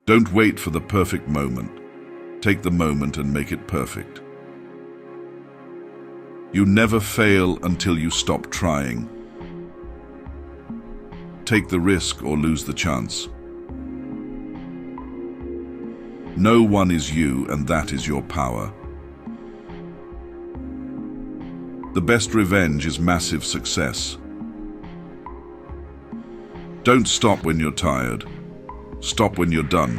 Don't wait for the perfect moment. Take the moment and make it perfect. You never fail until you stop trying. Take the risk or lose the chance. No one is you, and that is your power. The best revenge is massive success. Don't stop when you're tired. Stop when you're done.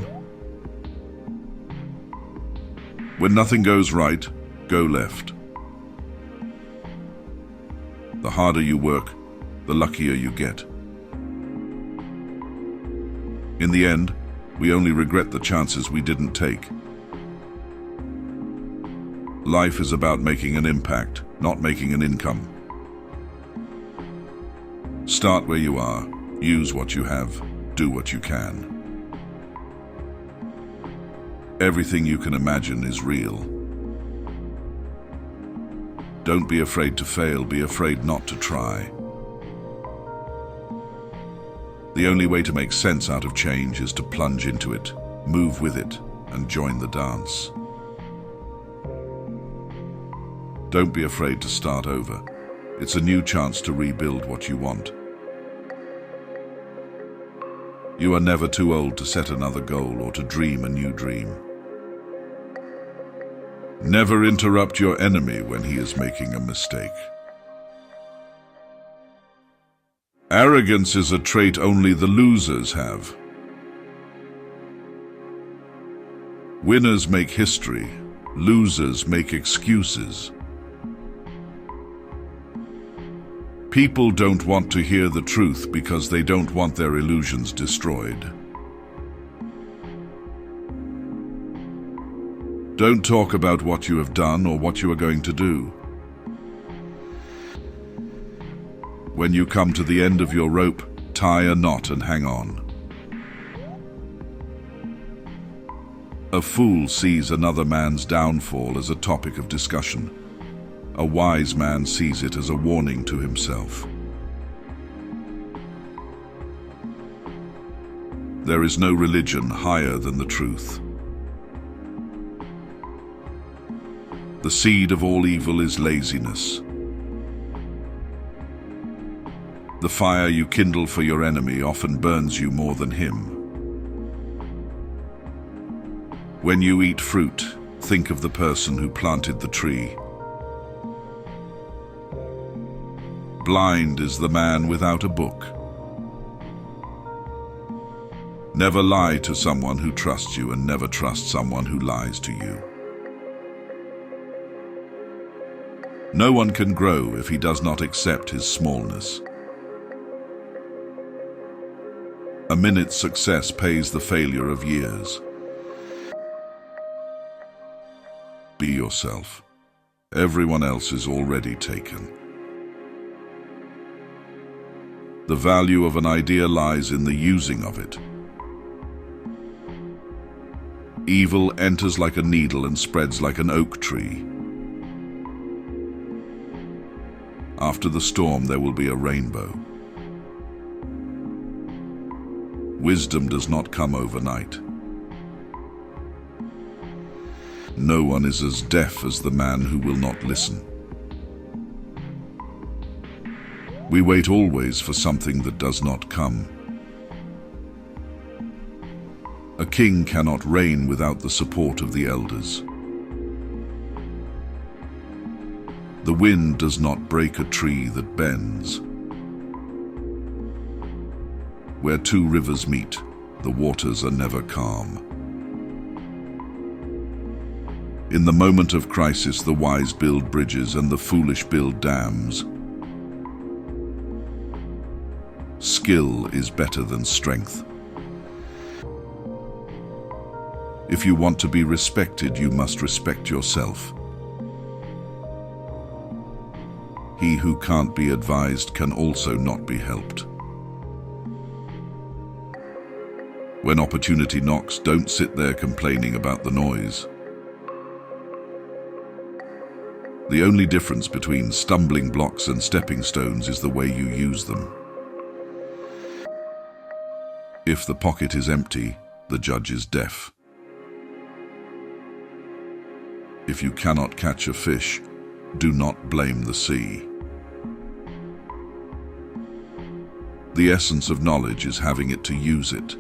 When nothing goes right, go left. The harder you work, the luckier you get. In the end, we only regret the chances we didn't take. Life is about making an impact, not making an income. Start where you are, use what you have, do what you can. Everything you can imagine is real. Don't be afraid to fail, be afraid not to try. The only way to make sense out of change is to plunge into it, move with it, and join the dance. Don't be afraid to start over. It's a new chance to rebuild what you want. You are never too old to set another goal or to dream a new dream. Never interrupt your enemy when he is making a mistake. Arrogance is a trait only the losers have. Winners make history, losers make excuses. People don't want to hear the truth because they don't want their illusions destroyed. Don't talk about what you have done or what you are going to do. When you come to the end of your rope, tie a knot and hang on. A fool sees another man's downfall as a topic of discussion. A wise man sees it as a warning to himself. There is no religion higher than the truth. The seed of all evil is laziness. The fire you kindle for your enemy often burns you more than him. When you eat fruit, think of the person who planted the tree. Blind is the man without a book. Never lie to someone who trusts you, and never trust someone who lies to you. No one can grow if he does not accept his smallness. A minute's success pays the failure of years. Be yourself. Everyone else is already taken. The value of an idea lies in the using of it. Evil enters like a needle and spreads like an oak tree. After the storm, there will be a rainbow. Wisdom does not come overnight. No one is as deaf as the man who will not listen. We wait always for something that does not come. A king cannot reign without the support of the elders. The wind does not break a tree that bends. Where two rivers meet, the waters are never calm. In the moment of crisis, the wise build bridges and the foolish build dams. Skill is better than strength. If you want to be respected, you must respect yourself. He who can't be advised can also not be helped. When opportunity knocks, don't sit there complaining about the noise. The only difference between stumbling blocks and stepping stones is the way you use them. If the pocket is empty, The judge is deaf. If you cannot catch a fish, do not blame the sea. The essence of knowledge is having it to use it.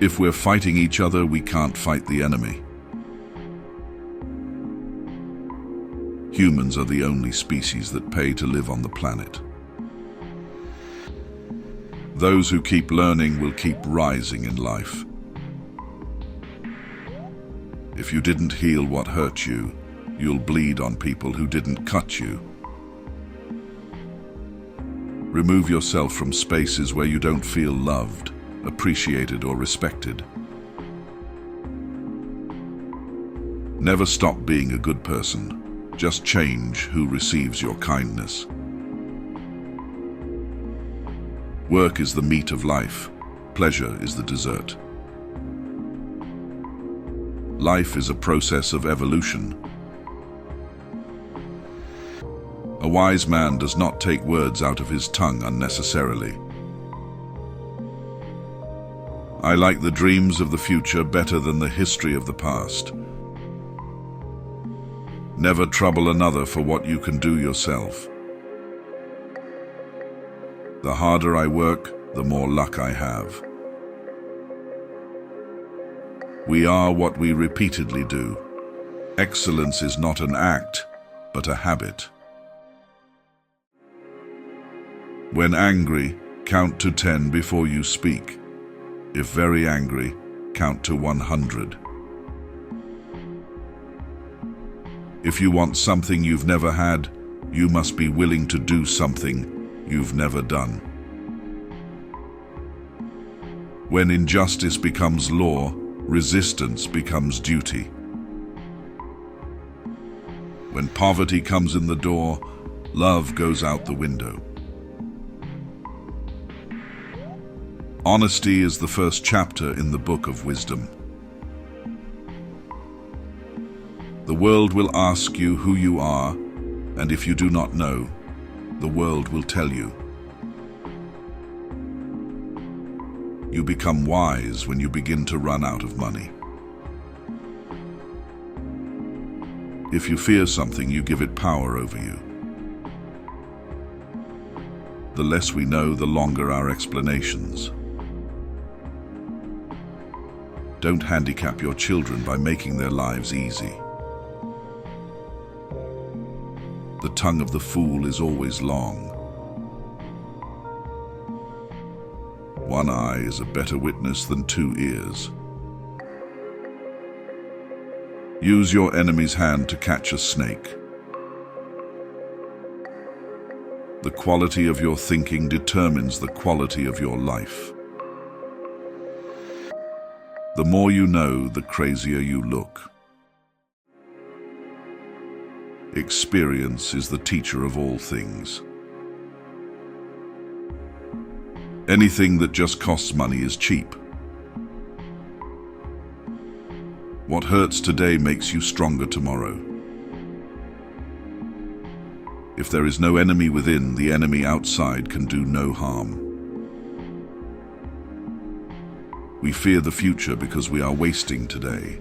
If we're fighting each other, we can't fight the enemy. Humans are the only species that pay to live on the planet. Those who keep learning will keep rising in life. If you didn't heal what hurt you, you'll bleed on people who didn't cut you. Remove yourself from spaces where you don't feel loved, appreciated, or respected. Never stop being a good person. Just change who receives your kindness. Work is the meat of life. Pleasure is the dessert. Life is a process of evolution. A wise man does not take words out of his tongue unnecessarily. I like the dreams of the future better than the history of the past. Never trouble another for what you can do yourself. The harder I work, the more luck I have. We are what we repeatedly do. Excellence is not an act, but a habit. When angry, count to 10 before you speak. If very angry, count to 100. If you want something you've never had, you must be willing to do something you've never done. When injustice becomes law, resistance becomes duty. When poverty comes in the door, love goes out the window. Honesty is the first chapter in the book of wisdom. The world will ask you who you are, and if you do not know, the world will tell you. You become wise when you begin to run out of money. If you fear something, you give it power over you. The less we know, the longer our explanations. Don't handicap your children by making their lives easy. The tongue of the fool is always long. One eye is a better witness than 2 ears. Use your enemy's hand to catch a snake. The quality of your thinking determines the quality of your life. The more you know, the crazier you look. Experience is the teacher of all things. Anything that just costs money is cheap. What hurts today makes you stronger tomorrow. If there is no enemy within, the enemy outside can do no harm. We fear the future because we are wasting today.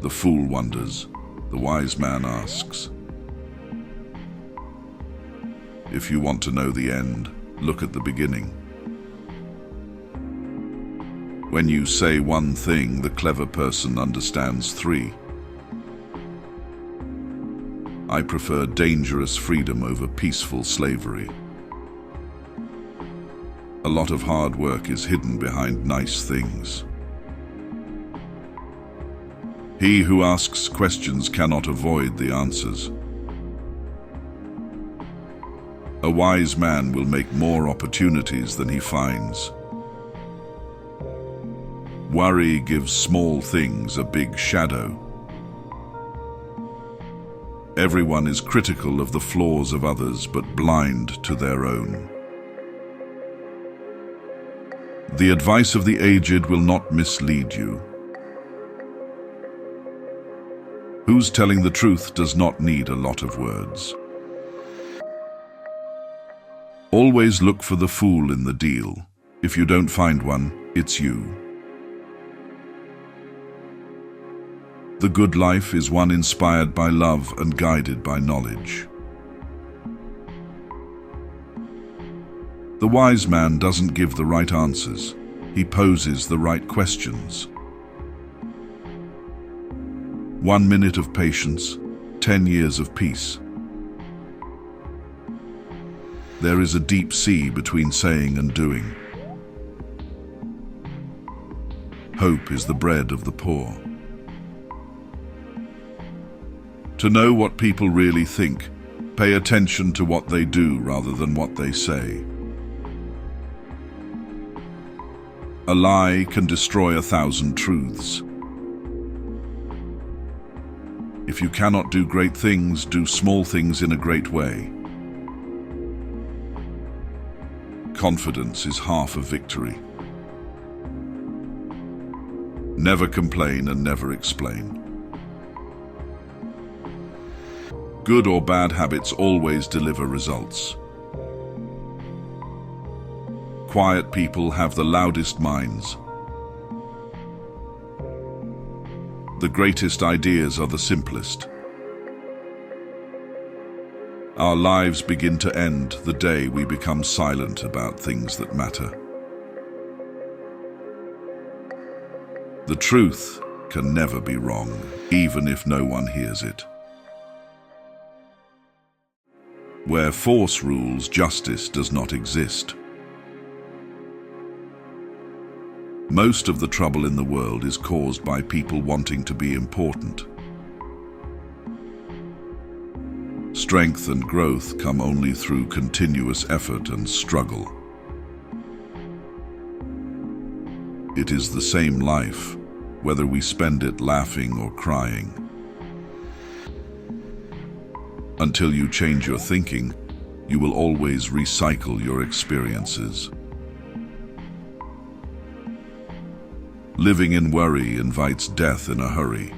The fool wonders, the wise man asks. If you want to know the end, look at the beginning. When you say one thing, the clever person understands 3. I prefer dangerous freedom over peaceful slavery. A lot of hard work is hidden behind nice things. He who asks questions cannot avoid the answers. A wise man will make more opportunities than he finds. Worry gives small things a big shadow. Everyone is critical of the flaws of others, but blind to their own. The advice of the aged will not mislead you. Who's telling the truth does not need a lot of words. Always look for the fool in the deal. If you don't find one, it's you. The good life is one inspired by love and guided by knowledge. The wise man doesn't give the right answers. He poses the right questions. 1 minute of patience, 10 years of peace. There is a deep sea between saying and doing. Hope is the bread of the poor. To know what people really think, pay attention to what they do rather than what they say. A lie can destroy 1,000 truths. If you cannot do great things, do small things in a great way. Confidence is half a victory. Never complain and never explain. Good or bad habits always deliver results. Quiet people have the loudest minds. The greatest ideas are the simplest. Our lives begin to end the day we become silent about things that matter. The truth can never be wrong, even if no one hears it. Where force rules, justice does not exist. Most of the trouble in the world is caused by people wanting to be important. Strength and growth come only through continuous effort and struggle. It is the same life, whether we spend it laughing or crying. Until you change your thinking, you will always recycle your experiences. Living in worry invites death in a hurry.